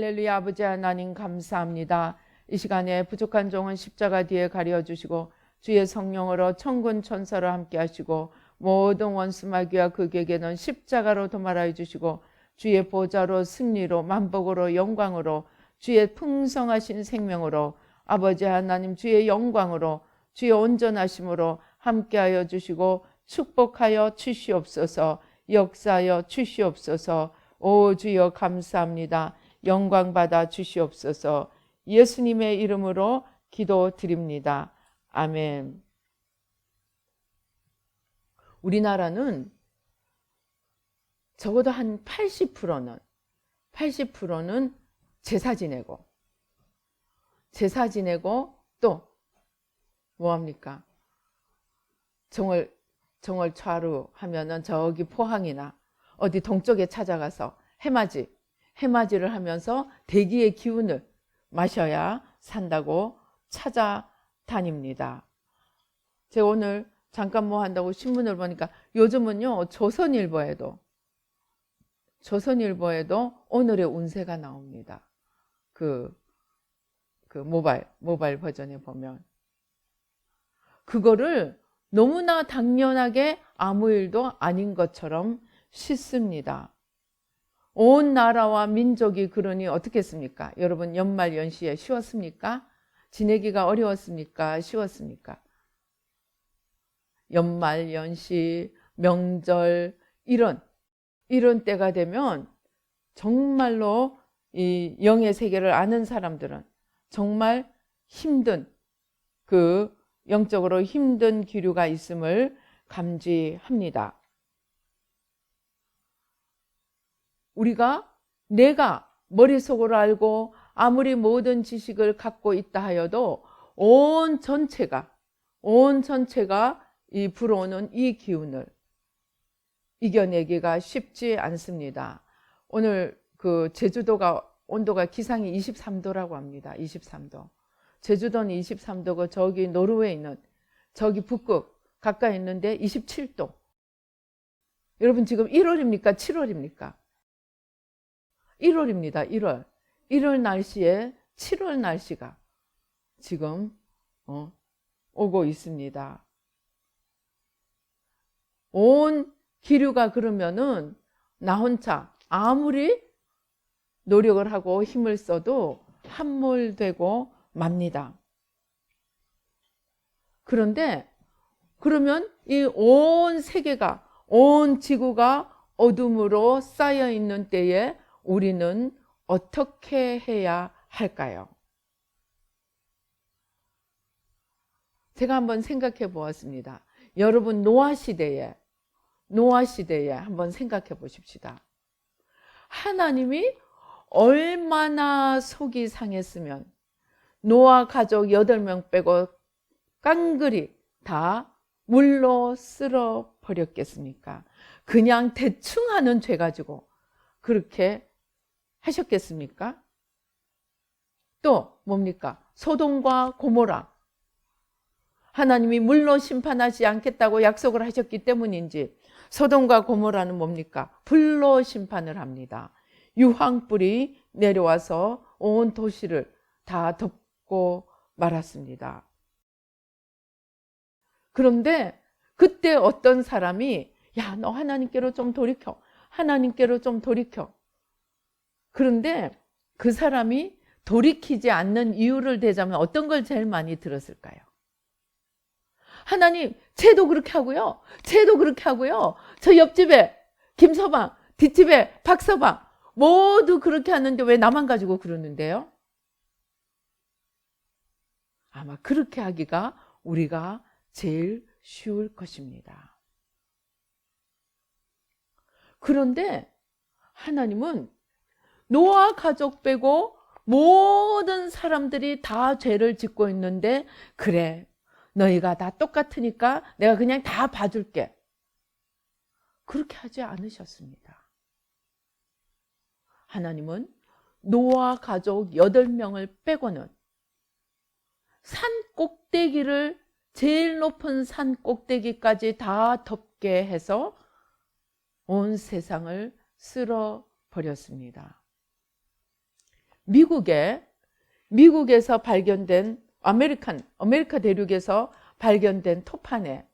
할렐루야. 아버지 하나님 감사합니다. 이 시간에 부족한 종은 십자가 뒤에 가려주시고 주의 성령으로 천군 천사로 함께 하시고 모든 원수 마귀와 극에게는 십자가로 도말하여 주시고 주의 보좌로 승리로 만복으로 영광으로 주의 풍성하신 생명으로 아버지 하나님 주의 영광으로 주의 온전하심으로 함께하여 주시고 축복하여 주시옵소서. 역사하여 주시옵소서. 오 주여 감사합니다. 영광 받아 주시옵소서. 예수님의 이름으로 기도드립니다. 아멘. 우리나라는 적어도 한 80%는 제사 지내고 또 뭐합니까? 정월차루 하면은 저기 포항이나 어디 동쪽에 찾아가서 해맞이를 하면서 대기의 기운을 마셔야 산다고 찾아다닙니다. 제가 오늘 잠깐 뭐 한다고 신문을 보니까 요즘은요 조선일보에도 오늘의 운세가 나옵니다. 그 모바일 버전에 보면 그거를 너무나 당연하게 아무 일도 아닌 것처럼 씻습니다. 온 나라와 민족이 그러니 어떻겠습니까? 여러분 연말 연시에 쉬웠습니까? 지내기가 어려웠습니까? 쉬웠습니까? 연말 연시, 명절 이런 때가 되면 정말로 이 영의 세계를 아는 사람들은 정말 힘든 영적으로 힘든 기류가 있음을 감지합니다. 내가 머릿속으로 알고 아무리 모든 지식을 갖고 있다 하여도 온 전체가 이 불어오는 이 기운을 이겨내기가 쉽지 않습니다. 오늘 제주도가 온도가 기상이 23도라고 합니다. 23도. 제주도는 23도고 저기 노르웨이 있는 저기 북극 가까이 있는데 27도. 여러분 지금 1월입니까? 7월입니까? 1월입니다. 1월 날씨에 7월 날씨가 지금 오고 있습니다. 온 기류가 그러면은 나 혼자 아무리 노력을 하고 힘을 써도 함몰되고 맙니다. 그런데 그러면 이 온 세계가 온 지구가 어둠으로 쌓여 있는 때에 우리는 어떻게 해야 할까요? 제가 한번 생각해 보았습니다. 여러분 노아 시대에 한번 생각해 보십시다. 하나님이 얼마나 속이 상했으면 노아 가족 8명 빼고 깡그리 다 물로 쓸어 버렸겠습니까? 그냥 대충 하는 죄 가지고 그렇게 하셨겠습니까? 또 뭡니까? 소돔과 고모라. 하나님이 물로 심판하지 않겠다고 약속을 하셨기 때문인지 소돔과 고모라는 뭡니까? 불로 심판을 합니다. 유황불이 내려와서 온 도시를 다 덮고 말았습니다. 그런데 그때 어떤 사람이 야, 너 하나님께로 좀 돌이켜. 그런데 그 사람이 돌이키지 않는 이유를 대자면 어떤 걸 제일 많이 들었을까요? 하나님, 쟤도 그렇게 하고요. 저 옆집에 김서방, 뒷집에 박서방 모두 그렇게 하는데 왜 나만 가지고 그러는데요? 아마 그렇게 하기가 우리가 제일 쉬울 것입니다. 그런데 하나님은 노아 가족 빼고 모든 사람들이 다 죄를 짓고 있는데 그래, 너희가 다 똑같으니까 내가 그냥 다 봐줄게. 그렇게 하지 않으셨습니다. 하나님은 노아 가족 8명을 빼고는 산 꼭대기를 제일 높은 산 꼭대기까지 다 덮게 해서 온 세상을 쓸어버렸습니다. 미국에서 발견된 아메리카 대륙에서 발견된 토판에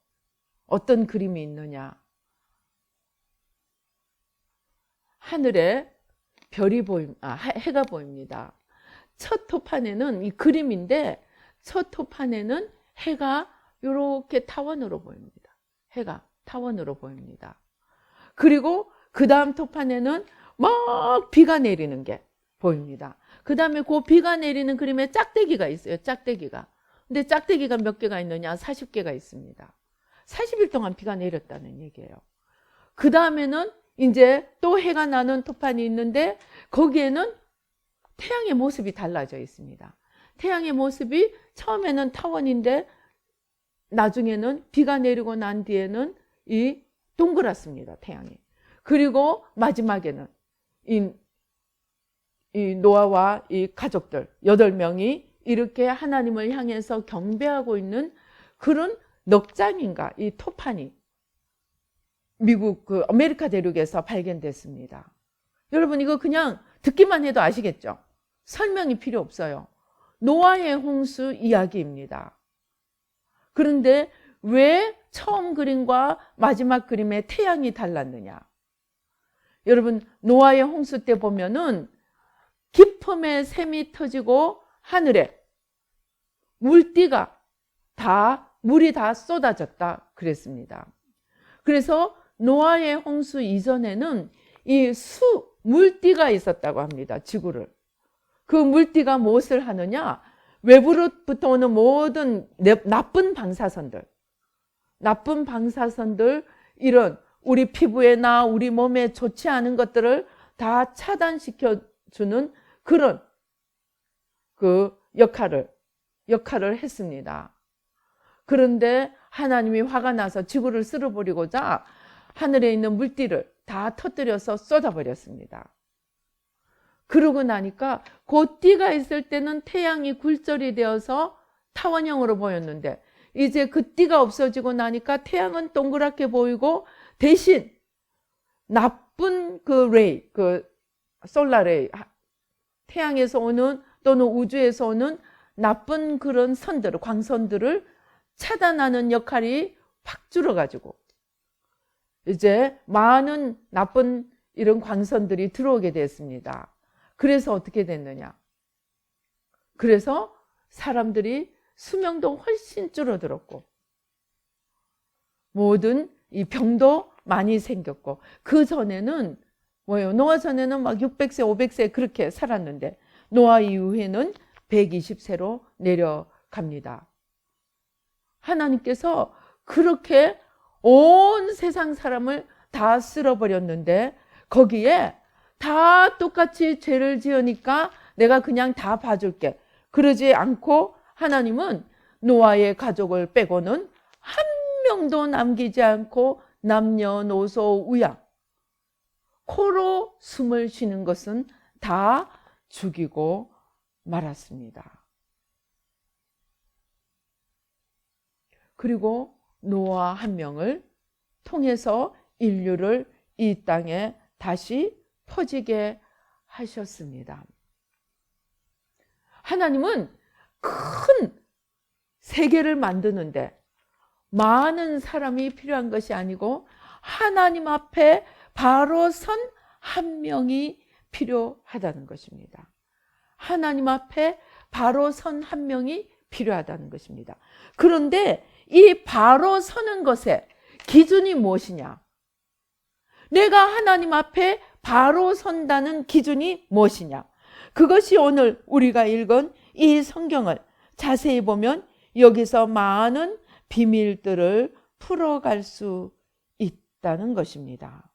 어떤 그림이 있느냐? 하늘에 별이 해가 보입니다. 첫 토판에는 이 그림인데 첫 토판에는 해가 이렇게 타원으로 보입니다. 해가 타원으로 보입니다. 그리고 그 다음 토판에는 막 비가 내리는 게 보입니다. 그 다음에 그 비가 내리는 그림에 짝대기가 있어요. 짝대기가. 근데 짝대기가 몇 개가 있느냐? 40개가 있습니다. 40일 동안 비가 내렸다는 얘기예요. 그 다음에는 이제 또 해가 나는 토판이 있는데 거기에는 태양의 모습이 달라져 있습니다. 태양의 모습이 처음에는 타원인데 나중에는 비가 내리고 난 뒤에는 이 동그랗습니다. 태양이. 그리고 마지막에는 이 노아와 이 가족들 8명이 이렇게 하나님을 향해서 경배하고 있는 그런 넉 장인가 이 토판이 미국 아메리카 대륙에서 발견됐습니다. 여러분 이거 그냥 듣기만 해도 아시겠죠? 설명이 필요 없어요. 노아의 홍수 이야기입니다. 그런데 왜 처음 그림과 마지막 그림의 태양이 달랐느냐? 여러분 노아의 홍수 때 보면은 깊음의 샘이 터지고 하늘에 물이 다 쏟아졌다 그랬습니다. 그래서 노아의 홍수 이전에는 이 물띠가 있었다고 합니다. 지구를. 그 물띠가 무엇을 하느냐? 외부로부터 오는 모든 나쁜 방사선들, 이런 우리 피부에나 우리 몸에 좋지 않은 것들을 다 차단시켜주는 그런 그 역할을 했습니다. 그런데 하나님이 화가 나서 지구를 쓸어버리고자 하늘에 있는 물띠를 다 터뜨려서 쏟아버렸습니다. 그러고 나니까 그 띠가 있을 때는 태양이 굴절이 되어서 타원형으로 보였는데 이제 그 띠가 없어지고 나니까 태양은 동그랗게 보이고 대신 나쁜 그 레이, 그 솔라레이, 태양에서 오는 또는 우주에서 오는 나쁜 그런 광선들을 차단하는 역할이 확 줄어가지고 이제 많은 나쁜 이런 광선들이 들어오게 됐습니다. 그래서 어떻게 됐느냐? 그래서 사람들이 수명도 훨씬 줄어들었고 모든 이 병도 많이 생겼고 그 전에는 노아 전에는 막 600세, 500세 그렇게 살았는데 노아 이후에는 120세로 내려갑니다. 하나님께서 그렇게 온 세상 사람을 다 쓸어버렸는데 거기에 다 똑같이 죄를 지으니까 내가 그냥 다 봐줄게. 그러지 않고 하나님은 노아의 가족을 빼고는 한 명도 남기지 않고 남녀노소 우양 코로 숨을 쉬는 것은 다 죽이고 말았습니다. 그리고 노아 한 명을 통해서 인류를 이 땅에 다시 퍼지게 하셨습니다. 하나님은 큰 세계를 만드는데 많은 사람이 필요한 것이 아니고 하나님 앞에 바로 선 한 명이 필요하다는 것입니다. 하나님 앞에 바로 선 한 명이 필요하다는 것입니다. 그런데 이 바로 서는 것의 기준이 무엇이냐? 내가 하나님 앞에 바로 선다는 기준이 무엇이냐? 그것이 오늘 우리가 읽은 이 성경을 자세히 보면 여기서 많은 비밀들을 풀어갈 수 있다는 것입니다.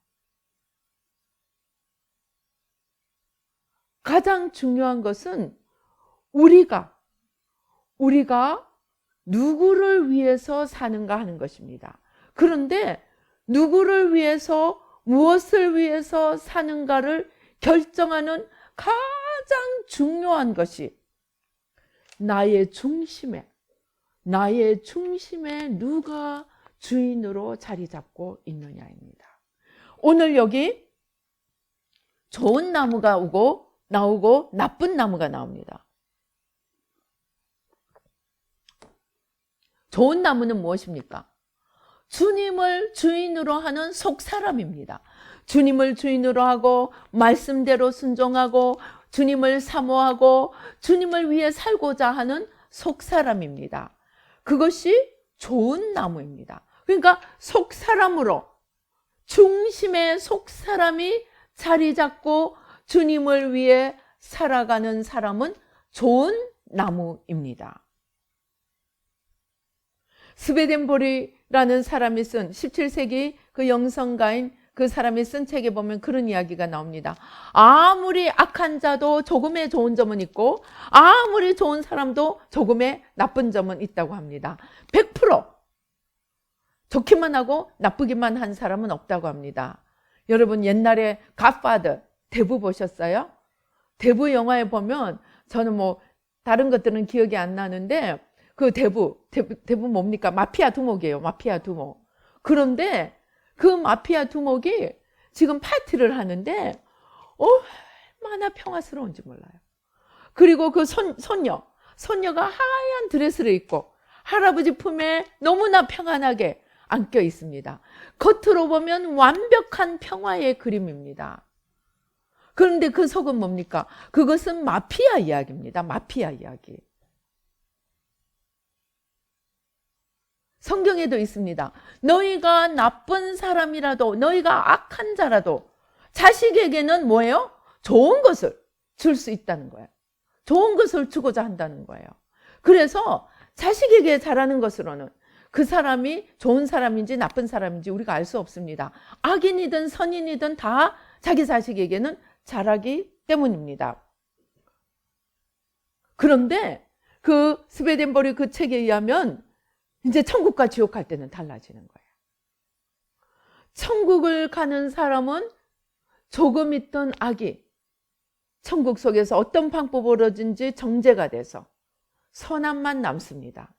가장 중요한 것은 우리가 누구를 위해서 사는가 하는 것입니다. 그런데 누구를 위해서 무엇을 위해서 사는가를 결정하는 가장 중요한 것이 나의 중심에 누가 주인으로 자리 잡고 있느냐입니다. 오늘 여기 좋은 나무가 오고 나오고 나쁜 나무가 나옵니다. 좋은 나무는 무엇입니까? 주님을 주인으로 하는 속사람입니다. 주님을 주인으로 하고 말씀대로 순종하고 주님을 사모하고 주님을 위해 살고자 하는 속사람입니다. 그것이 좋은 나무입니다. 그러니까 속사람으로 중심의 속사람이 자리 잡고 주님을 위해 살아가는 사람은 좋은 나무입니다. 스웨덴보리라는 사람이 쓴 17세기 그 영성가인 그 사람이 쓴 책에 보면 그런 이야기가 나옵니다. 아무리 악한 자도 조금의 좋은 점은 있고 아무리 좋은 사람도 조금의 나쁜 점은 있다고 합니다. 100% 좋기만 하고 나쁘기만 한 사람은 없다고 합니다. 여러분 옛날에 갓파더 대부 보셨어요? 대부 영화에 보면 저는 뭐 다른 것들은 기억이 안 나는데 그 대부 뭡니까? 마피아 두목이에요. 마피아 두목. 그런데 그 마피아 두목이 지금 파티를 하는데 얼마나 평화스러운지 몰라요. 그리고 그 손녀가 하얀 드레스를 입고 할아버지 품에 너무나 평안하게 안겨 있습니다. 겉으로 보면 완벽한 평화의 그림입니다. 그런데 그 속은 뭡니까? 그것은 마피아 이야기입니다. 마피아 이야기. 성경에도 있습니다. 너희가 나쁜 사람이라도 너희가 악한 자라도 자식에게는 뭐예요? 좋은 것을 줄 수 있다는 거예요. 좋은 것을 주고자 한다는 거예요. 그래서 자식에게 잘하는 것으로는 그 사람이 좋은 사람인지 나쁜 사람인지 우리가 알 수 없습니다. 악인이든 선인이든 다 자기 자식에게는 잘하기 때문입니다. 그런데 그 스웨덴보리 그 책에 의하면 이제 천국과 지옥 갈 때는 달라지는 거예요. 천국을 가는 사람은 조금 있던 악이 천국 속에서 어떤 방법으로든지 정제가 돼서 선함만 남습니다.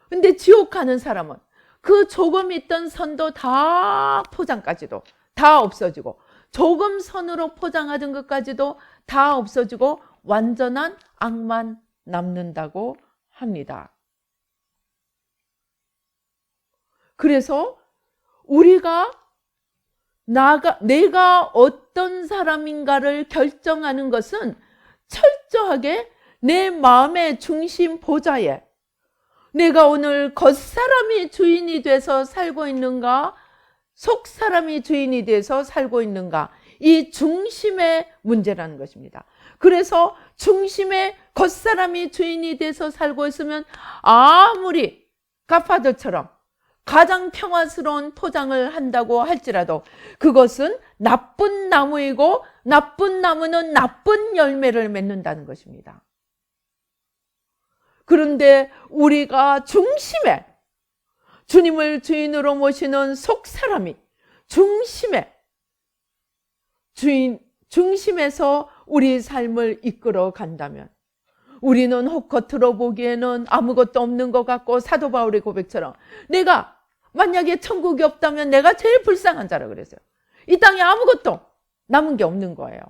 근데 지옥 가는 사람은 그 조금 있던 선도 다 포장까지도 다 없어지고 조금 선으로 포장하던 것까지도 다 없어지고 완전한 악만 남는다고 합니다. 그래서 우리가 내가 어떤 사람인가를 결정하는 것은 철저하게 내 마음의 중심 보좌에 내가 오늘 겉사람이 주인이 돼서 살고 있는가, 속사람이 주인이 돼서 살고 있는가, 이 중심의 문제라는 것입니다. 그래서 중심의 겉사람이 주인이 돼서 살고 있으면 아무리 갓파더처럼 가장 평화스러운 포장을 한다고 할지라도 그것은 나쁜 나무이고 나쁜 나무는 나쁜 열매를 맺는다는 것입니다. 그런데 우리가 중심에 주님을 주인으로 모시는 속사람이 중심에서 우리 삶을 이끌어 간다면 우리는 혹 겉으로 보기에는 아무것도 없는 것 같고 사도 바울의 고백처럼 내가 만약에 천국이 없다면 내가 제일 불쌍한 자라 그랬어요. 이 땅에 아무것도 남은 게 없는 거예요.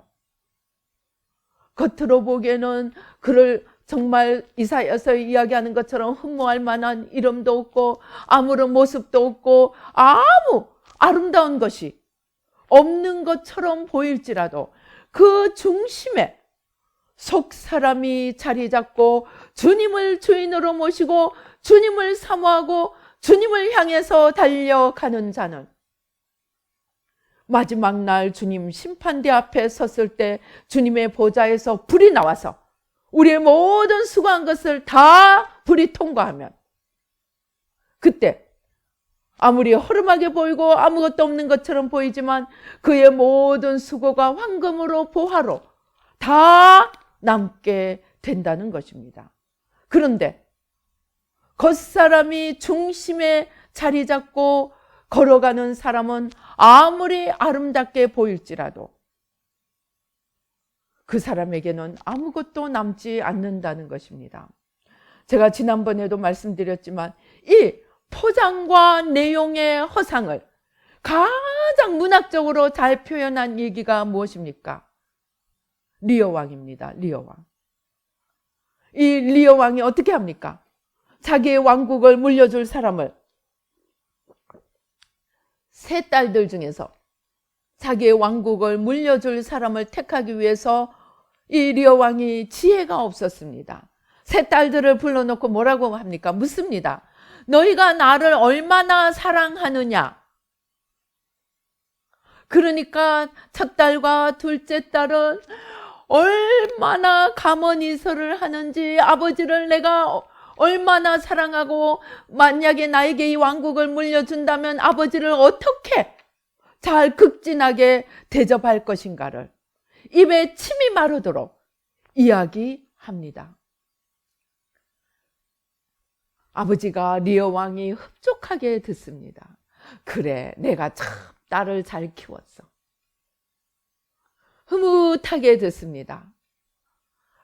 겉으로 보기에는 그를 정말 이사야서 이야기하는 것처럼 흠모할 만한 이름도 없고 아무런 모습도 없고 아무 아름다운 것이 없는 것처럼 보일지라도 그 중심에 속사람이 자리 잡고 주님을 주인으로 모시고 주님을 사모하고 주님을 향해서 달려가는 자는 마지막 날 주님 심판대 앞에 섰을 때 주님의 보좌에서 불이 나와서 우리의 모든 수고한 것을 다 불이 통과하면 그때 아무리 허름하게 보이고 아무것도 없는 것처럼 보이지만 그의 모든 수고가 황금으로 보화로 다 남게 된다는 것입니다. 그런데 겉사람이 중심에 자리 잡고 걸어가는 사람은 아무리 아름답게 보일지라도 그 사람에게는 아무것도 남지 않는다는 것입니다. 제가 지난번에도 말씀드렸지만 이 포장과 내용의 허상을 가장 문학적으로 잘 표현한 얘기가 무엇입니까? 리어 왕입니다. 리어 왕. 이 리어 왕이 어떻게 합니까? 자기의 왕국을 물려줄 사람을 세 딸들 중에서 자기의 왕국을 물려줄 사람을 택하기 위해서 이 리어 왕이 지혜가 없었습니다. 세 딸들을 불러놓고 뭐라고 합니까? 묻습니다. 너희가 나를 얼마나 사랑하느냐? 그러니까 첫 딸과 둘째 딸은 얼마나 가문이설을 하는지, 아버지를 내가 얼마나 사랑하고 만약에 나에게 이 왕국을 물려준다면 아버지를 어떻게 잘 극진하게 대접할 것인가를 입에 침이 마르도록 이야기합니다. 아버지가 리어 왕이 흡족하게 듣습니다. 그래, 내가 참 딸을 잘 키웠어. 흐뭇하게 듣습니다.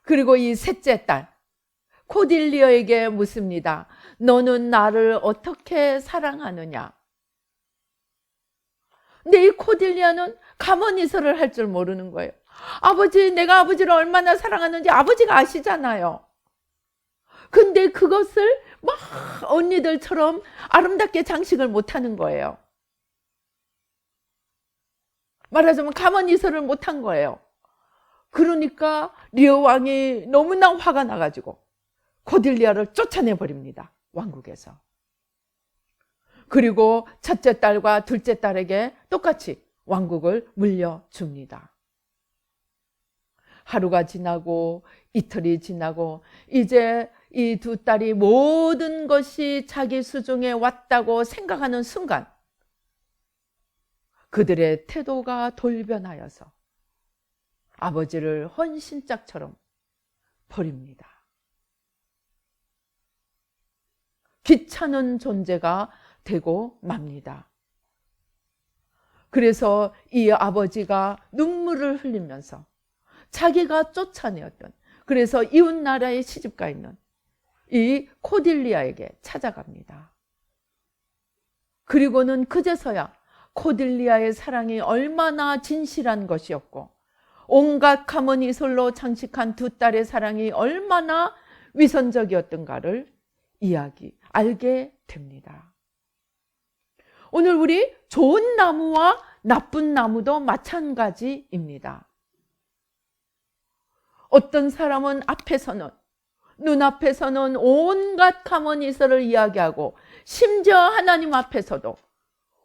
그리고 이 셋째 딸 코딜리어에게 묻습니다. 너는 나를 어떻게 사랑하느냐? 근데 이 코딜리아는 가문이설을 할 줄 모르는 거예요. 아버지, 내가 아버지를 얼마나 사랑하는지 아버지가 아시잖아요. 근데 그것을 막 언니들처럼 아름답게 장식을 못하는 거예요. 말하자면 가문이설을 못한 거예요. 그러니까 리어 왕이 너무나 화가 나가지고 코딜리아를 쫓아내버립니다. 왕국에서. 그리고 첫째 딸과 둘째 딸에게 똑같이 왕국을 물려줍니다. 하루가 지나고 이틀이 지나고 이제 이 두 딸이 모든 것이 자기 수중에 왔다고 생각하는 순간 그들의 태도가 돌변하여서 아버지를 헌신짝처럼 버립니다. 귀찮은 존재가 되고 맙니다. 그래서 이 아버지가 눈물을 흘리면서 자기가 쫓아내었던, 그래서 이웃 나라에 시집가 있는 이 코딜리아에게 찾아갑니다. 그리고는 그제서야 코딜리아의 사랑이 얼마나 진실한 것이었고 온갖 가문이설로 장식한 두 딸의 사랑이 얼마나 위선적이었던가를 알게 됩니다. 오늘 우리 좋은 나무와 나쁜 나무도 마찬가지입니다. 어떤 사람은 눈앞에서는 온갖 가문이설을 이야기하고 심지어 하나님 앞에서도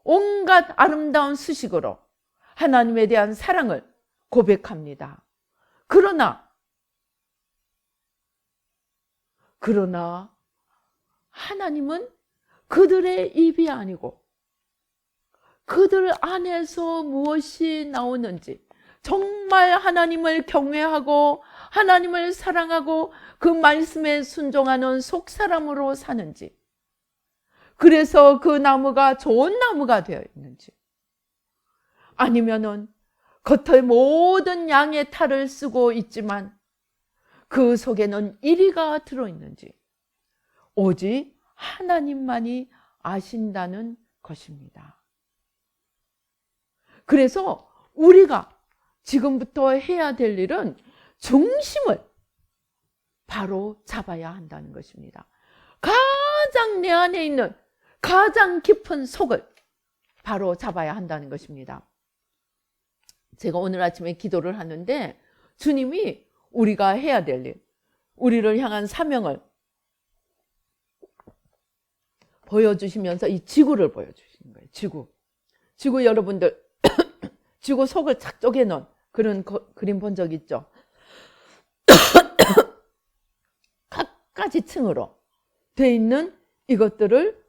온갖 아름다운 수식으로 하나님에 대한 사랑을 고백합니다. 그러나 하나님은 그들의 입이 아니고 그들 안에서 무엇이 나오는지, 정말 하나님을 경외하고 하나님을 사랑하고 그 말씀에 순종하는 속사람으로 사는지, 그래서 그 나무가 좋은 나무가 되어 있는지, 아니면은 겉의 모든 양의 탈을 쓰고 있지만 그 속에는 이리가 들어있는지 오직 하나님만이 아신다는 것입니다. 그래서 우리가 지금부터 해야 될 일은 중심을 바로 잡아야 한다는 것입니다. 가장 내 안에 있는 가장 깊은 속을 바로 잡아야 한다는 것입니다. 제가 오늘 아침에 기도를 하는데 주님이 우리가 해야 될 일, 우리를 향한 사명을 보여주시면서 이 지구를 보여주시는 거예요. 지구 여러분들 지구 속을 착 쪼개놓은 그런 그림 본 적 있죠? 각가지 층으로 돼 있는 이것들을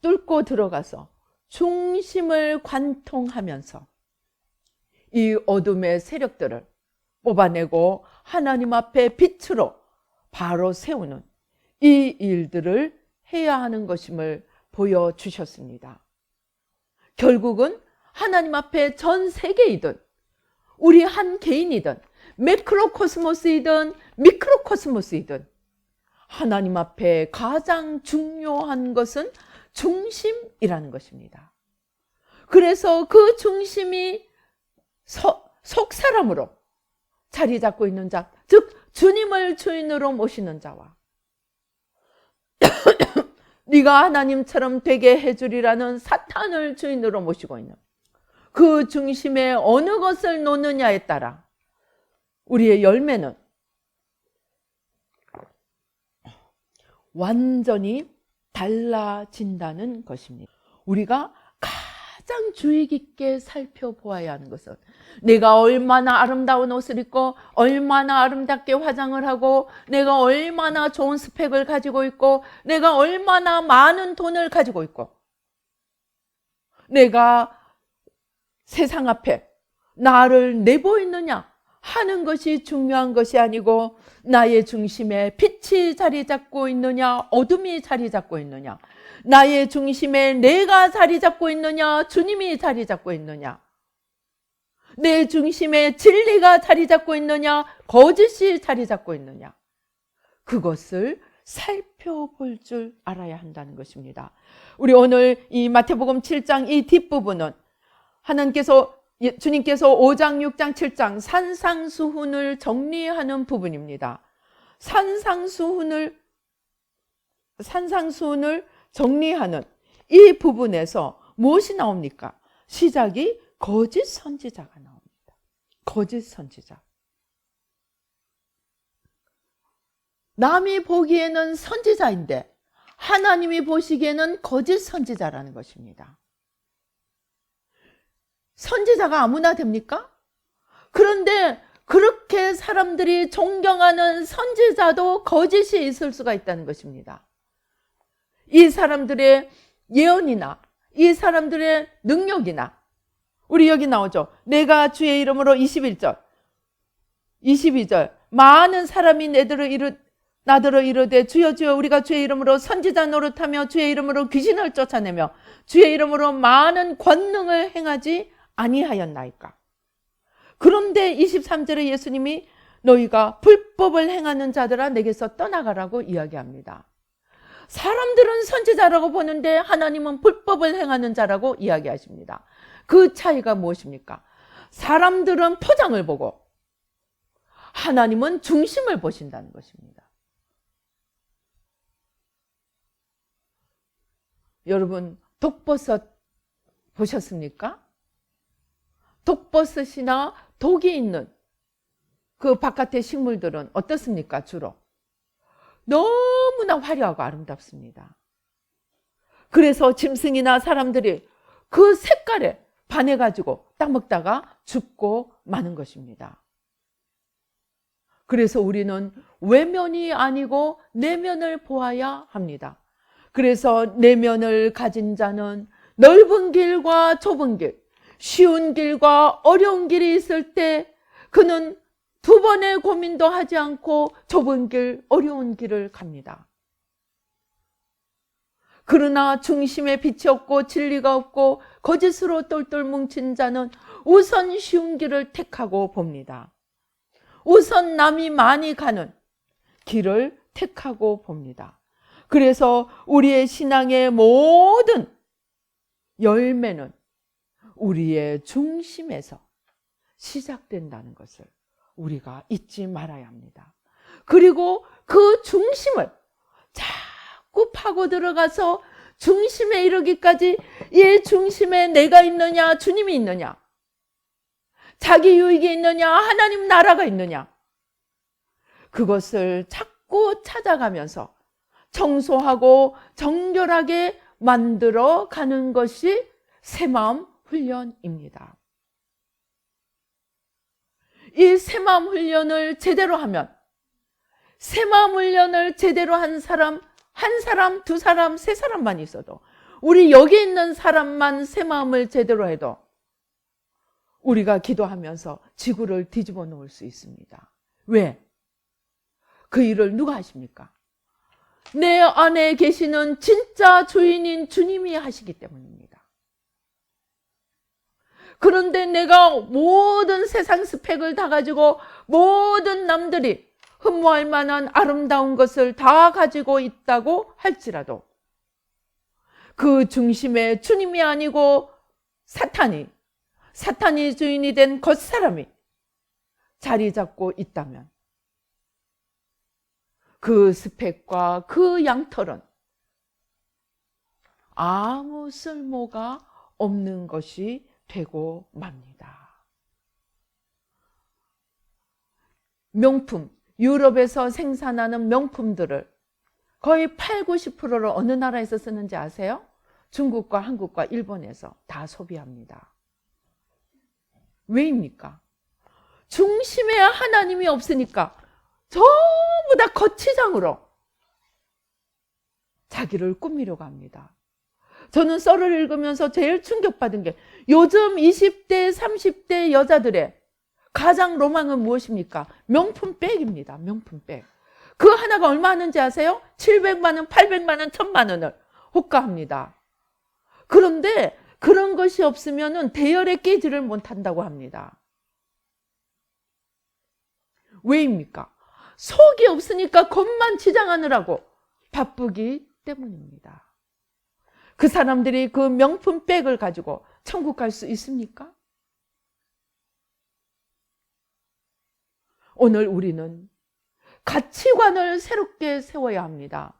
뚫고 들어가서 중심을 관통하면서 이 어둠의 세력들을 뽑아내고 하나님 앞에 빛으로 바로 세우는 이 일들을 해야 하는 것임을 보여주셨습니다. 결국은 하나님 앞에 전 세계이든 우리 한 개인이든 매크로코스모스이든 미크로코스모스이든 하나님 앞에 가장 중요한 것은 중심이라는 것입니다. 그래서 그 중심이 속 사람으로 자리 잡고 있는 자, 즉 주님을 주인으로 모시는 자와 네가 하나님처럼 되게 해주리라는 사탄을 주인으로 모시고 있는 그 중심에 어느 것을 놓느냐에 따라 우리의 열매는 완전히 달라진다는 것입니다. 우리가 가장 주의 깊게 살펴보아야 하는 것은 내가 얼마나 아름다운 옷을 입고 얼마나 아름답게 화장을 하고 내가 얼마나 좋은 스펙을 가지고 있고 내가 얼마나 많은 돈을 가지고 있고 내가 세상 앞에 나를 내보이느냐 하는 것이 중요한 것이 아니고 나의 중심에 빛이 자리 잡고 있느냐 어둠이 자리 잡고 있느냐 나의 중심에 내가 자리 잡고 있느냐 주님이 자리 잡고 있느냐 내 중심에 진리가 자리 잡고 있느냐 거짓이 자리 잡고 있느냐 그것을 살펴볼 줄 알아야 한다는 것입니다. 우리 오늘 이 마태복음 7장 이 뒷부분은 주님께서 5장, 6장, 7장 산상수훈을 정리하는 부분입니다. 산상수훈을 정리하는 이 부분에서 무엇이 나옵니까? 시작이 거짓 선지자가 나옵니다. 거짓 선지자. 남이 보기에는 선지자인데 하나님이 보시기에는 거짓 선지자라는 것입니다. 선지자가 아무나 됩니까? 그런데 그렇게 사람들이 존경하는 선지자도 거짓이 있을 수가 있다는 것입니다. 이 사람들의 예언이나 이 사람들의 능력이나 우리 여기 나오죠. 내가 주의 이름으로 21절 22절 많은 사람이 나더러 이르되 주여 주여 우리가 주의 이름으로 선지자 노릇하며 주의 이름으로 귀신을 쫓아내며 주의 이름으로 많은 권능을 행하지 아니하였나이까. 그런데 23절에 예수님이 너희가 불법을 행하는 자들아 내게서 떠나가라고 이야기합니다. 사람들은 선지자라고 보는데 하나님은 불법을 행하는 자라고 이야기하십니다. 그 차이가 무엇입니까? 사람들은 포장을 보고 하나님은 중심을 보신다는 것입니다. 여러분 독버섯 보셨습니까? 독버섯이나 독이 있는 그 바깥의 식물들은 어떻습니까? 주로 너무나 화려하고 아름답습니다. 그래서 짐승이나 사람들이 그 색깔에 반해가지고 딱 먹다가 죽고 마는 것입니다. 그래서 우리는 외면이 아니고 내면을 보아야 합니다. 그래서 내면을 가진 자는 넓은 길과 좁은 길, 쉬운 길과 어려운 길이 있을 때 그는 두 번의 고민도 하지 않고 좁은 길, 어려운 길을 갑니다. 그러나 중심에 빛이 없고 진리가 없고 거짓으로 똘똘 뭉친 자는 우선 쉬운 길을 택하고 봅니다. 우선 남이 많이 가는 길을 택하고 봅니다. 그래서 우리의 신앙의 모든 열매는 우리의 중심에서 시작된다는 것을 우리가 잊지 말아야 합니다. 그리고 그 중심을 자꾸 파고 들어가서 중심에 이르기까지 이 중심에 내가 있느냐 주님이 있느냐 자기 유익이 있느냐 하나님 나라가 있느냐 그것을 자꾸 찾아가면서 청소하고 정결하게 만들어 가는 것이 새마음 훈련입니다. 이 새마음 훈련을 제대로 하면 새마음 훈련을 제대로 한 사람, 한 사람, 두 사람, 세 사람만 있어도 우리 여기 있는 사람만 새마음을 제대로 해도 우리가 기도하면서 지구를 뒤집어 놓을 수 있습니다. 왜? 그 일을 누가 하십니까? 내 안에 계시는 진짜 주인인 주님이 하시기 때문입니다. 그런데 내가 모든 세상 스펙을 다 가지고 모든 남들이 흠모할 만한 아름다운 것을 다 가지고 있다고 할지라도 그 중심에 주님이 아니고 사탄이 주인이 된 겉사람이 자리 잡고 있다면 그 스펙과 그 양털은 아무 쓸모가 없는 것이 되고 맙니다. 명품, 유럽에서 생산하는 명품들을 거의 8, 90%를 어느 나라에서 쓰는지 아세요? 중국과 한국과 일본에서 다 소비합니다. 왜입니까? 중심에 하나님이 없으니까 전부 다 거치장으로 자기를 꾸미려고 합니다. 저는 썰을 읽으면서 제일 충격받은 게 요즘 20대, 30대 여자들의 가장 로망은 무엇입니까? 명품백입니다. 명품백. 그 하나가 얼마 하는지 아세요? 700만 원, 800만 원, 1000만 원을 호가합니다. 그런데 그런 것이 없으면 대열에 끼지를 못한다고 합니다. 왜입니까? 속이 없으니까 겉만 치장하느라고 바쁘기 때문입니다. 그 사람들이 그 명품백을 가지고 천국 갈 수 있습니까? 오늘 우리는 가치관을 새롭게 세워야 합니다.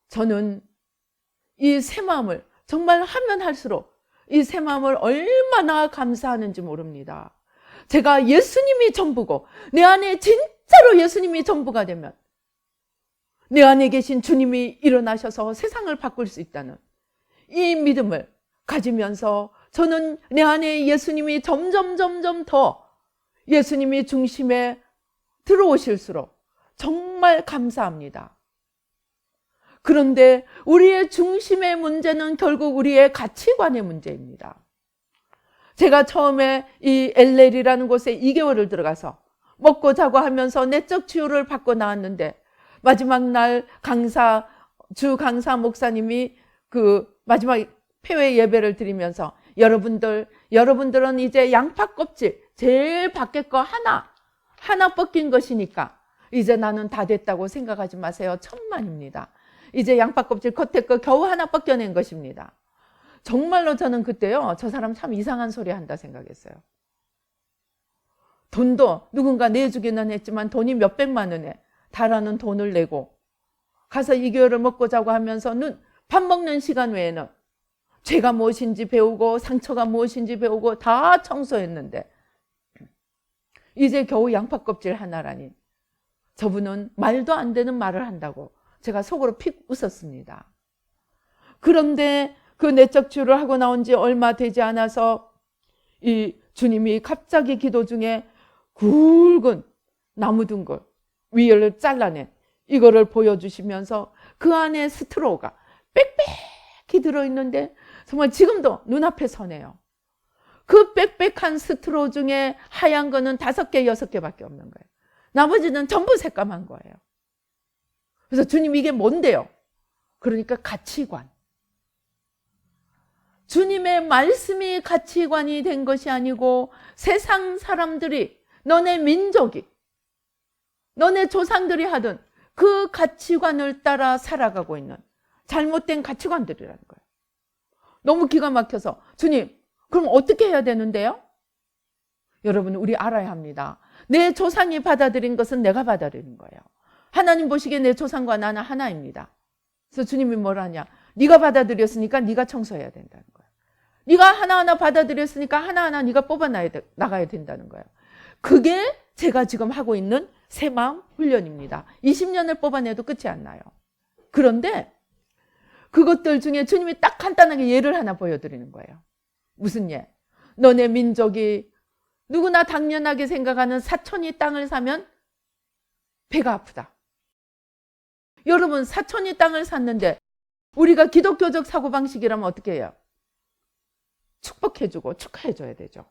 저는 이 새 마음을 정말 하면 할수록 이 새 마음을 얼마나 감사하는지 모릅니다. 제가 예수님이 전부고 내 안에 진짜로 예수님이 전부가 되면 내 안에 계신 주님이 일어나셔서 세상을 바꿀 수 있다는 이 믿음을 가지면서 저는 내 안에 예수님이 점점 더 예수님이 중심에 들어오실수록 정말 감사합니다. 그런데 우리의 중심의 문제는 결국 우리의 가치관의 문제입니다. 제가 처음에 이 엘렐이라는 곳에 2개월을 들어가서 먹고 자고 하면서 내적 치유를 받고 나왔는데 마지막 날 주 강사 목사님이 그 마지막 폐회 예배를 드리면서 여러분들은 이제 양파 껍질 제일 밖에 거 하나 벗긴 것이니까 이제 나는 다 됐다고 생각하지 마세요. 천만입니다. 이제 양파 껍질 겉에 거 겨우 하나 벗겨낸 것입니다. 정말로 저는 그때요, 저 사람 참 이상한 소리 한다 생각했어요. 돈도 누군가 내주기는 했지만 돈이 몇백만 원에 달하는 돈을 내고 가서 2개월을 먹고 자고 하면서는 밥 먹는 시간 외에는 죄가 무엇인지 배우고 상처가 무엇인지 배우고 다 청소했는데 이제 겨우 양파 껍질 하나라니 저분은 말도 안 되는 말을 한다고 제가 속으로 픽 웃었습니다. 그런데 그 내적 치유를 하고 나온 지 얼마 되지 않아서 이 주님이 갑자기 기도 중에 굵은 나무 둥글 위를 잘라낸 이거를 보여주시면서 그 안에 스트로우가 빽빽히 들어있는데 정말 지금도 눈앞에 서네요. 그 빽빽한 스트로우 중에 하얀 거는 5개, 6개밖에 없는 거예요. 나머지는 전부 새까만 거예요. 그래서 주님 이게 뭔데요? 그러니까 가치관. 주님의 말씀이 가치관이 된 것이 아니고 세상 사람들이 너네 민족이 너네 조상들이 하던 그 가치관을 따라 살아가고 있는 잘못된 가치관들이라는 거예요. 너무 기가 막혀서 주님 그럼 어떻게 해야 되는데요? 여러분 우리 알아야 합니다. 내 조상이 받아들인 것은 내가 받아들인 거예요. 하나님 보시기에 내 조상과 나는 하나입니다. 그래서 주님이 뭘 하냐? 네가 받아들였으니까 네가 청소해야 된다는 거예요. 네가 하나하나 받아들였으니까 하나하나 네가 나가야 된다는 거예요. 그게 제가 지금 하고 있는 새마음 훈련입니다. 20년을 뽑아내도 끝이 안 나요. 그런데 그것들 중에 주님이 딱 간단하게 예를 하나 보여드리는 거예요. 무슨 예? 너네 민족이 누구나 당연하게 생각하는 사촌이 땅을 사면 배가 아프다. 여러분 사촌이 땅을 샀는데 우리가 기독교적 사고방식이라면 어떻게 해요? 축복해주고 축하해줘야 되죠.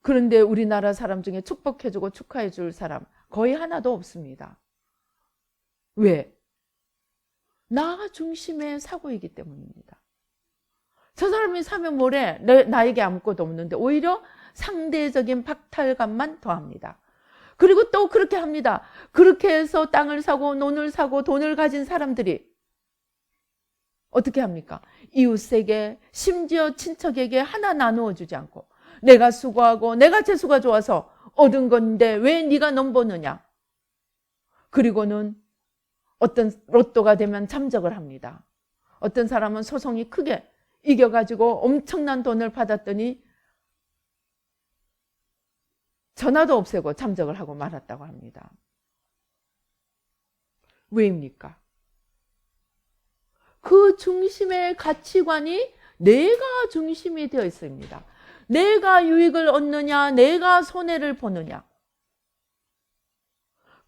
그런데 우리나라 사람 중에 축복해주고 축하해줄 사람 거의 하나도 없습니다. 왜? 나 중심의 사고이기 때문입니다. 저 사람이 사면 뭐래? 나에게 아무것도 없는데 오히려 상대적인 박탈감만 더합니다. 그리고 또 그렇게 합니다. 그렇게 해서 땅을 사고 논을 사고 돈을 가진 사람들이 어떻게 합니까? 이웃에게 심지어 친척에게 하나 나누어 주지 않고 내가 수고하고 내가 재수가 좋아서 얻은 건데 왜 네가 넘보느냐. 그리고는 어떤 로또가 되면 잠적을 합니다. 어떤 사람은 소송이 크게 이겨가지고 엄청난 돈을 받았더니 전화도 없애고 잠적을 하고 말았다고 합니다. 왜입니까? 그 중심의 가치관이 내가 중심이 되어 있습니다. 내가 유익을 얻느냐, 내가 손해를 보느냐.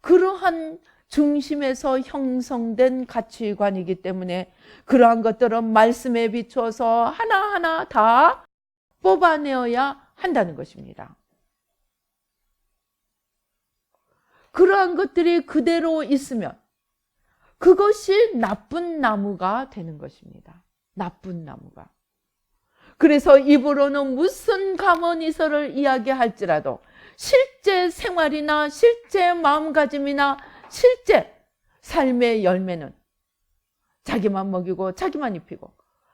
그러한 중심에서 형성된 가치관이기 때문에 그러한 것들은 말씀에 비추어서 하나하나 다 뽑아내어야 한다는 것입니다. 그러한 것들이 그대로 있으면 그것이 나쁜 나무가 되는 것입니다. 나쁜 나무가. 그래서 입으로는 무슨 감언이설을 이야기할지라도 실제 생활이나 실제 마음가짐이나 실제 삶의 열매는 자기만 먹이고 자기만 입히고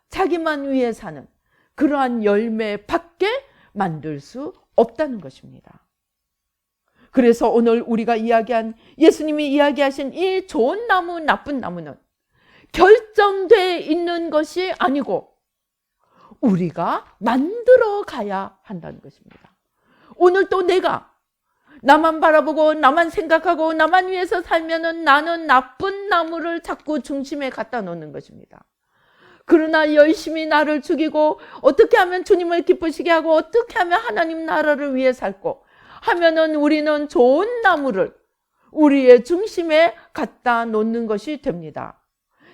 자기만 위해 사는 그러한 열매밖에 만들 수 없다는 것입니다. 그래서 오늘 우리가 이야기한 예수님이 이야기하신 이 좋은 나무, 나쁜 나무는 결정되어 있는 것이 아니고 우리가 만들어 가야 한다는 것입니다. 오늘 또 내가 나만 바라보고 나만 생각하고 나만 위해서 살면은 나는 나쁜 나무를 자꾸 중심에 갖다 놓는 것입니다. 그러나 열심히 나를 죽이고 어떻게 하면 주님을 기쁘시게 하고 어떻게 하면 하나님 나라를 위해 살고 하면은 우리는 좋은 나무를 우리의 중심에 갖다 놓는 것이 됩니다.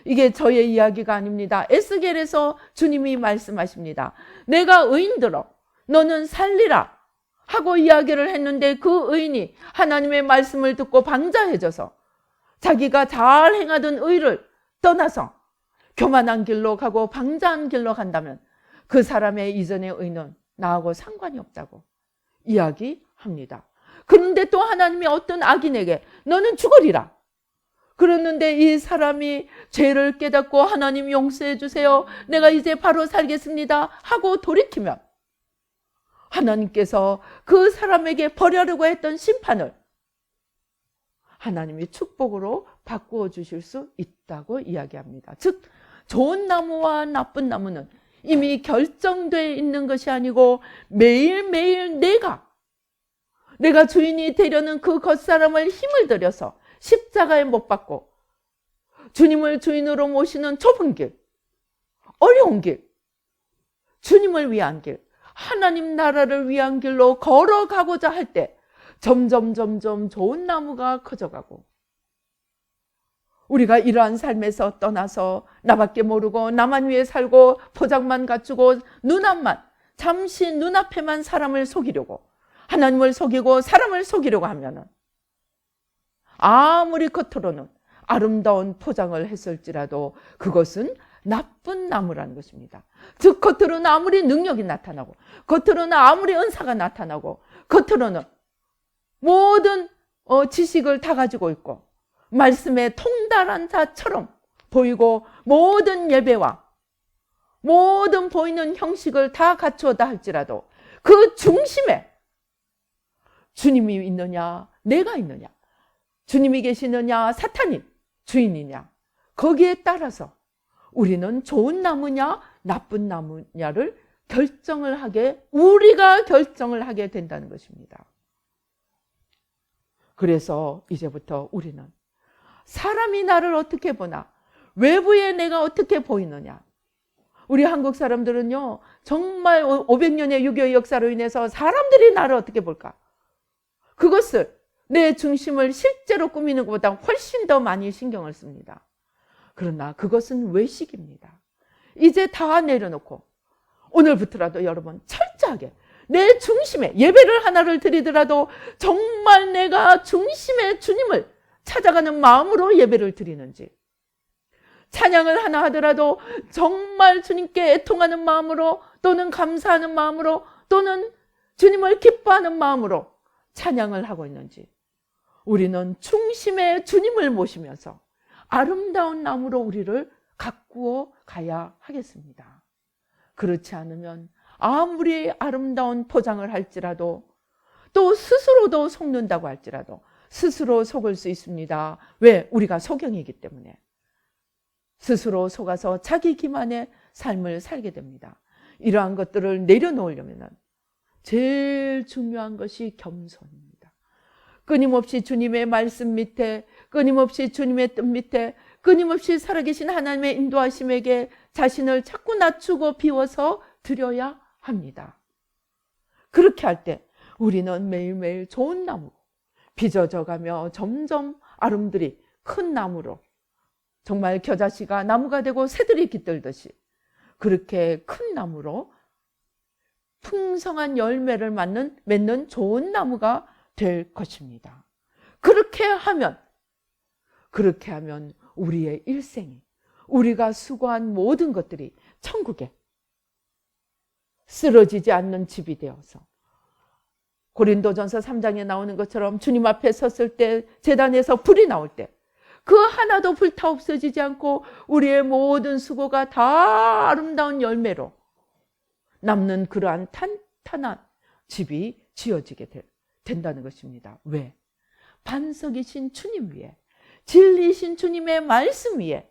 이게 저의 이야기가 아닙니다. 에스겔에서 주님이 말씀하십니다. 내가 의인들어 너는 살리라 하고 이야기를 했는데 그 의인이 하나님의 말씀을 듣고 방자해져서 자기가 잘 행하던 의를 떠나서 교만한 길로 가고 방자한 길로 간다면 그 사람의 이전의 의는 나하고 상관이 없다고 이야기합니다. 그런데 또 하나님이 어떤 악인에게 너는 죽으리라 그러는데 이 사람이 죄를 깨닫고 하나님 용서해 주세요. 내가 이제 바로 살겠습니다 하고 돌이키면 하나님께서 그 사람에게 벌하려고 했던 심판을 하나님이 축복으로 바꾸어 주실 수 있다고 이야기합니다. 즉 좋은 나무와 나쁜 나무는 이미 결정되어 있는 것이 아니고 매일매일 내가 주인이 되려는 그 겉사람을 힘을 들여서 십자가에 못 박고 주님을 주인으로 모시는 좁은 길, 어려운 길, 주님을 위한 길, 하나님 나라를 위한 길로 걸어가고자 할 때 점점 좋은 나무가 커져가고 우리가 이러한 삶에서 떠나서 나밖에 모르고 나만 위해 살고 포장만 갖추고 잠시 눈앞에만 사람을 속이려고 하나님을 속이고 사람을 속이려고 하면은 아무리 겉으로는 아름다운 포장을 했을지라도 그것은 나쁜 나무라는 것입니다. 즉 겉으로는 아무리 능력이 나타나고 겉으로는 아무리 은사가 나타나고 겉으로는 모든 지식을 다 가지고 있고 말씀에 통달한 자처럼 보이고 모든 예배와 모든 보이는 형식을 다 갖추었다 할지라도 그 중심에 주님이 있느냐 내가 있느냐 주님이 계시느냐 사탄이 주인이냐 거기에 따라서 우리는 좋은 나무냐 나쁜 나무냐를 우리가 결정을 하게 된다는 것입니다. 그래서 이제부터 우리는 사람이 나를 어떻게 보나 외부에 내가 어떻게 보이느냐 우리 한국 사람들은요 정말 500년의 유교의 역사로 인해서 사람들이 나를 어떻게 볼까 그것을 내 중심을 실제로 꾸미는 것보다 훨씬 더 많이 신경을 씁니다. 그러나 그것은 외식입니다. 이제 다 내려놓고 오늘부터라도 여러분 철저하게 내 중심에 예배를 하나를 드리더라도 정말 내가 중심에 주님을 찾아가는 마음으로 예배를 드리는지 찬양을 하나 하더라도 정말 주님께 애통하는 마음으로 또는 감사하는 마음으로 또는 주님을 기뻐하는 마음으로 찬양을 하고 있는지 우리는 중심에 주님을 모시면서 아름다운 나무로 우리를 가꾸어 가야 하겠습니다. 그렇지 않으면 아무리 아름다운 포장을 할지라도, 또 스스로도 속는다고 할지라도 스스로 속을 수 있습니다. 왜? 우리가 소경이기 때문에. 스스로 속아서 자기 기만의 삶을 살게 됩니다. 이러한 것들을 내려놓으려면 제일 중요한 것이 겸손입니다. 끊임없이 주님의 말씀 밑에, 끊임없이 주님의 뜻 밑에, 끊임없이 살아계신 하나님의 인도하심에게 자신을 자꾸 낮추고 비워서 드려야 합니다. 그렇게 할 때 우리는 매일매일 좋은 나무로 빚어져가며 점점 아름드리 큰 나무로, 정말 겨자씨가 나무가 되고 새들이 깃들듯이 그렇게 큰 나무로 풍성한 열매를 맺는 좋은 나무가 될 것입니다. 그렇게 하면 우리의 일생이, 우리가 수고한 모든 것들이 천국에 쓰러지지 않는 집이 되어서, 고린도전서 3장에 나오는 것처럼 주님 앞에 섰을 때, 제단에서 불이 나올 때 그 하나도 불타 없어지지 않고 우리의 모든 수고가 다 아름다운 열매로 남는 그러한 탄탄한 집이 지어지게 된다는 것입니다. 왜? 반석이신 주님 위에, 진리이신 주님의 말씀 위에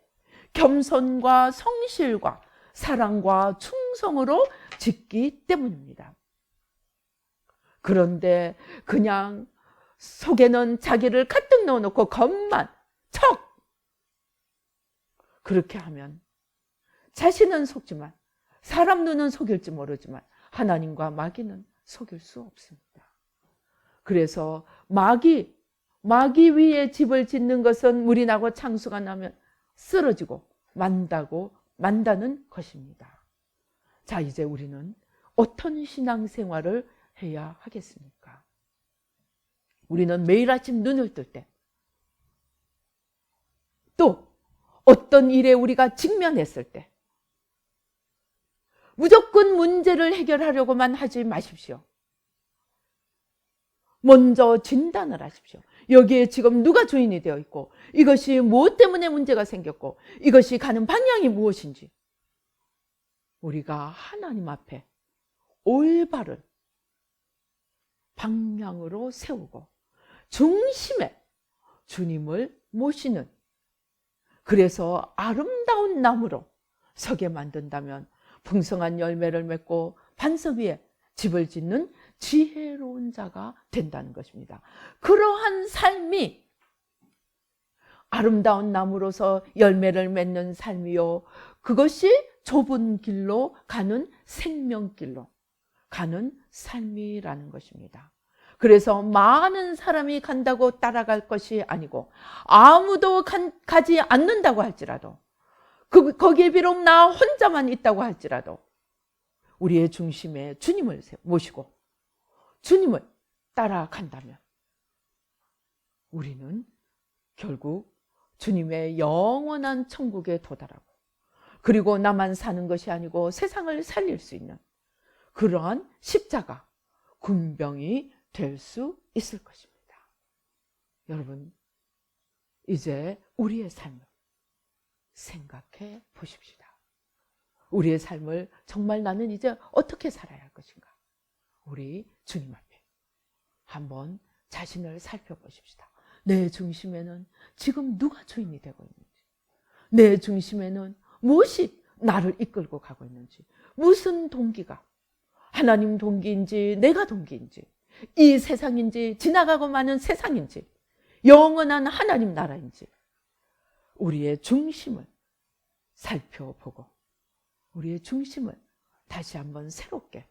겸손과 성실과 사랑과 충성으로 짓기 때문입니다. 그런데 그냥 속에는 자기를 가득 넣어놓고 겉만 척, 그렇게 하면 자신은 속지만, 사람 눈은 속일지 모르지만 하나님과 마귀는 속일 수 없습니다. 그래서 마귀 위에 집을 짓는 것은 물이 나고 창수가 나면 쓰러지고 만다는 것입니다. 자, 이제 우리는 어떤 신앙생활을 해야 하겠습니까? 우리는 매일 아침 눈을 뜰 때, 또 어떤 일에 우리가 직면했을 때 무조건 문제를 해결하려고만 하지 마십시오. 먼저 진단을 하십시오. 여기에 지금 누가 주인이 되어 있고, 이것이 무엇 때문에 문제가 생겼고, 이것이 가는 방향이 무엇인지 우리가 하나님 앞에 올바른 방향으로 세우고 중심에 주님을 모시는, 그래서 아름다운 나무로 서게 만든다면 풍성한 열매를 맺고 반석 위에 집을 짓는 지혜로운 자가 된다는 것입니다. 그러한 삶이 아름다운 나무로서 열매를 맺는 삶이요, 그것이 좁은 길로 가는 생명길로 가는 삶이라는 것입니다. 그래서 많은 사람이 간다고 따라갈 것이 아니고, 아무도 가지 않는다고 할지라도, 거기에 비록 나 혼자만 있다고 할지라도 우리의 중심에 주님을 모시고 주님을 따라간다면 우리는 결국 주님의 영원한 천국에 도달하고, 그리고 나만 사는 것이 아니고 세상을 살릴 수 있는 그러한 십자가 군병이 될 수 있을 것입니다. 여러분, 이제 우리의 삶을 생각해 보십시다. 우리의 삶을 정말 나는 이제 어떻게 살아야 할 것인가? 우리 주님 앞에 한번 자신을 살펴보십시다. 내 중심에는 지금 누가 주인이 되고 있는지, 내 중심에는 무엇이 나를 이끌고 가고 있는지, 무슨 동기가 하나님 동기인지 내가 동기인지, 이 세상인지 지나가고 마는 세상인지 영원한 하나님 나라인지 우리의 중심을 살펴보고 우리의 중심을 다시 한번 새롭게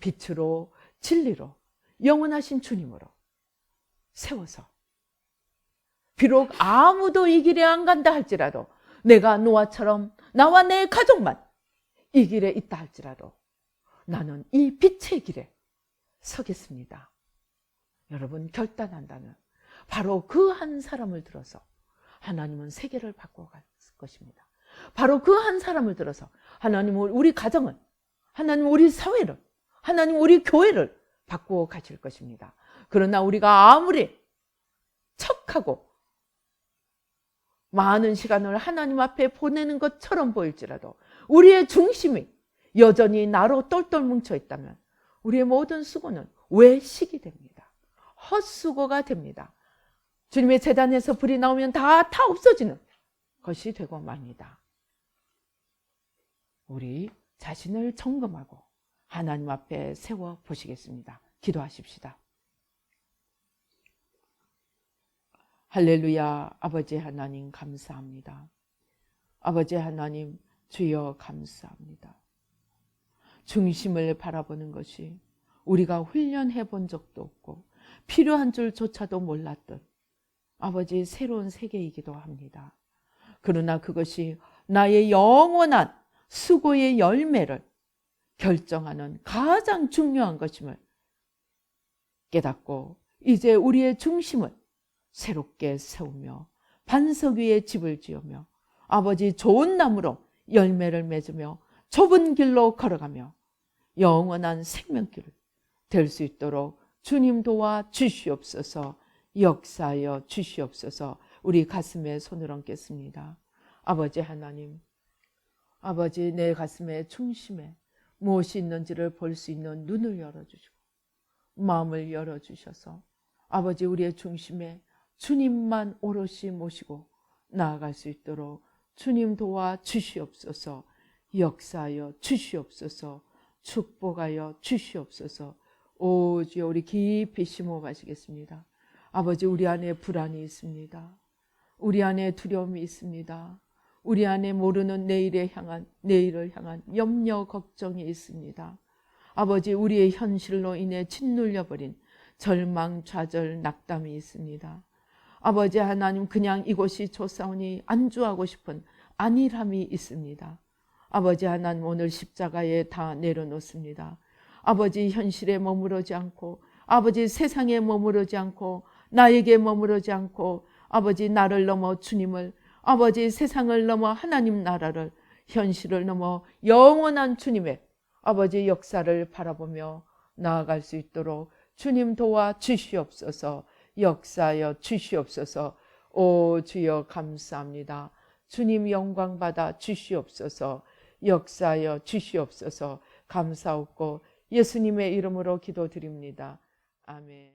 빛으로 진리로 영원하신 주님으로 세워서, 비록 아무도 이 길에 안 간다 할지라도, 내가 노아처럼 나와 내 가족만 이 길에 있다 할지라도 나는 이 빛의 길에 서겠습니다. 여러분, 결단한다면 바로 그 한 사람을 들어서 하나님은 세계를 바꿔갈 것입니다. 바로 그 한 사람을 들어서 하나님은 우리 가정을, 하나님은 우리 사회를, 하나님은 우리 교회를 바꾸어 가실 것입니다. 그러나 우리가 아무리 척하고 많은 시간을 하나님 앞에 보내는 것처럼 보일지라도 우리의 중심이 여전히 나로 똘똘 뭉쳐 있다면 우리의 모든 수고는 외식이 됩니다. 헛수고가 됩니다. 주님의 제단에서 불이 나오면 다 없어지는 것이 되고 맙니다. 우리 자신을 점검하고 하나님 앞에 세워 보시겠습니다. 기도하십시다. 할렐루야. 아버지 하나님 감사합니다. 아버지 하나님 주여 감사합니다. 중심을 바라보는 것이 우리가 훈련해 본 적도 없고 필요한 줄조차도 몰랐던 아버지 새로운 세계이기도 합니다. 그러나 그것이 나의 영원한 수고의 열매를 결정하는 가장 중요한 것임을 깨닫고 이제 우리의 중심을 새롭게 세우며 반석 위에 집을 지으며 아버지 좋은 나무로 열매를 맺으며 좁은 길로 걸어가며 영원한 생명길을 될 수 있도록 주님 도와 주시옵소서. 역사하여 주시옵소서. 우리 가슴에 손을 얹겠습니다. 아버지 하나님, 아버지 내 가슴의 중심에 무엇이 있는지를 볼 수 있는 눈을 열어주시고 마음을 열어주셔서 아버지 우리의 중심에 주님만 오롯이 모시고 나아갈 수 있도록 주님 도와 주시옵소서. 역사하여 주시옵소서. 축복하여 주시옵소서. 오 주여, 우리 깊이 심호 마시겠습니다. 아버지 우리 안에 불안이 있습니다. 우리 안에 두려움이 있습니다. 우리 안에 모르는 내일을 향한 염려 걱정이 있습니다. 아버지 우리의 현실로 인해 짓눌려버린 절망 좌절 낙담이 있습니다. 아버지 하나님 그냥 이곳이 좋사오니 안주하고 싶은 안일함이 있습니다. 아버지 하나님 오늘 십자가에 다 내려놓습니다. 아버지 현실에 머무르지 않고 아버지 세상에 머무르지 않고 나에게 머무르지 않고 아버지 나를 넘어 주님을 아버지 세상을 넘어 하나님 나라를 현실을 넘어 영원한 주님의 아버지 역사를 바라보며 나아갈 수 있도록 주님 도와 주시옵소서. 역사하여 주시옵소서. 오 주여 감사합니다. 주님 영광 받아 주시옵소서. 역사하여 주시옵소서. 감사하고 예수님의 이름으로 기도드립니다. 아멘.